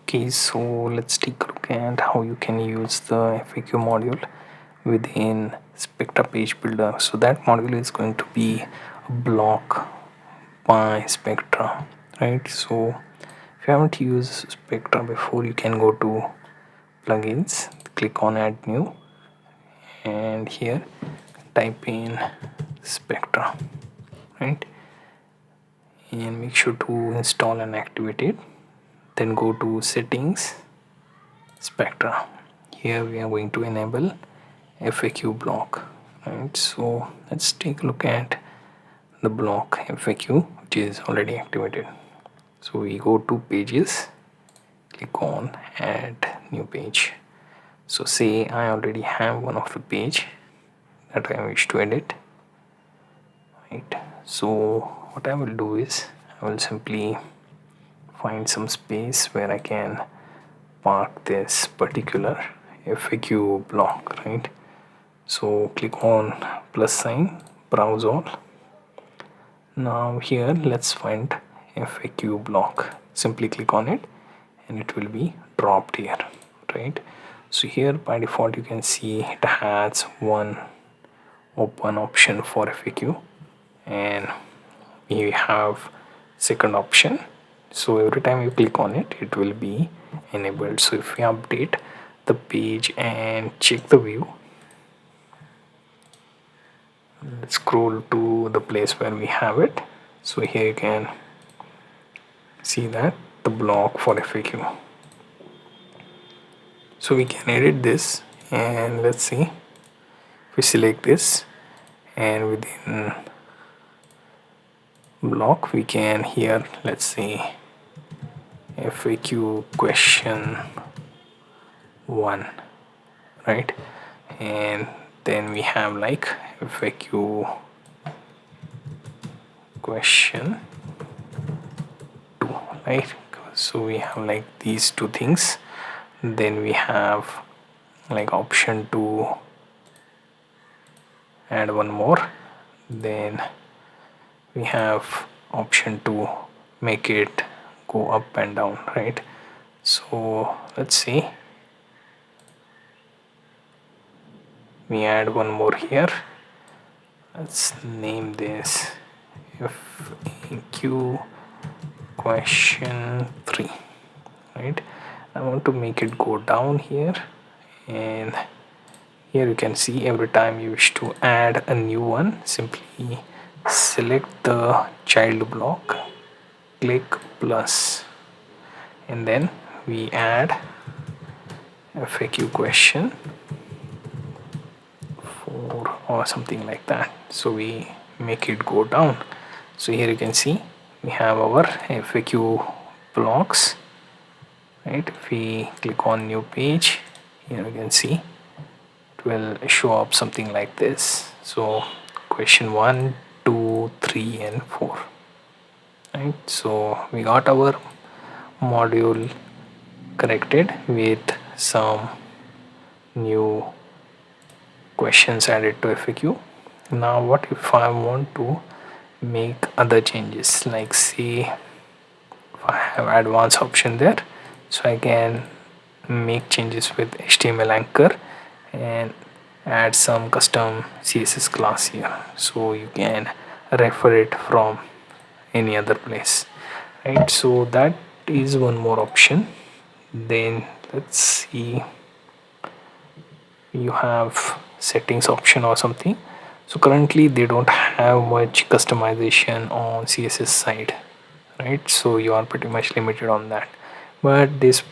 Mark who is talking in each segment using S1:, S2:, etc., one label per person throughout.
S1: Okay, so let's take a look at how you can use the FAQ module within Spectra Page Builder. So that module is going to be a block by Spectra, right? So if you haven't used Spectra before, you can go to plugins, click on add new, and here type in Spectra, right? And make sure to install and activate it. Then go to settings, Spectra. Here we are going to enable FAQ block, right? So let's take a look at the block FAQ, which is already activated. So we go to pages, click on add new page. So say I already have one of the page that I wish to edit, right? So what I will do is I will simply find some space where I can park this particular FAQ block, right? So click on plus sign, browse all. Now here let's find FAQ block. Simply click on it and it will be dropped here, right? So here by default you can see it has one open option for FAQ and we have second option. So every time you click on it, it will be enabled. So if we update the page and check the view, let's scroll to the place where we have it. So here you can see that the block for FAQ. So we can edit this, and let's see if we select this, and within block we can here, let's say FAQ question 1, right? And then we have like FAQ question 2, right? So we have like these two things. Then we have like option to add one more. Then we have option to make it go up and down, right? So let's see, we add one more here. Let's name this FAQ question 3, right? I want to make it go down here, and here you can see every time you wish to add a new one, simply select the child block, click plus, and then we add FAQ question 4 or something like that. So we make it go down. So here you can see we have our FAQ blocks, right? If we click on new page, here you can see it will show up something like this. So question 1, 2, 3 and 4, right? So we got our module corrected with some new questions added to FAQ. Now what if I want to make other changes, like say if I have advanced option there, so I can make changes with HTML anchor and add some custom CSS class here, so you can refer it from any other place, right? So that is one more option. Then let's see, you have settings option or something. So currently they don't have much customization on CSS side, right? So you are pretty much limited on that, but this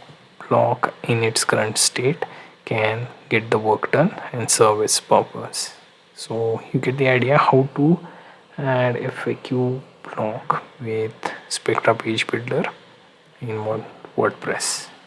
S1: block in its current state can get the work done and serve its purpose. So you get the idea how to add FAQ block with Spectra Page Builder in WordPress.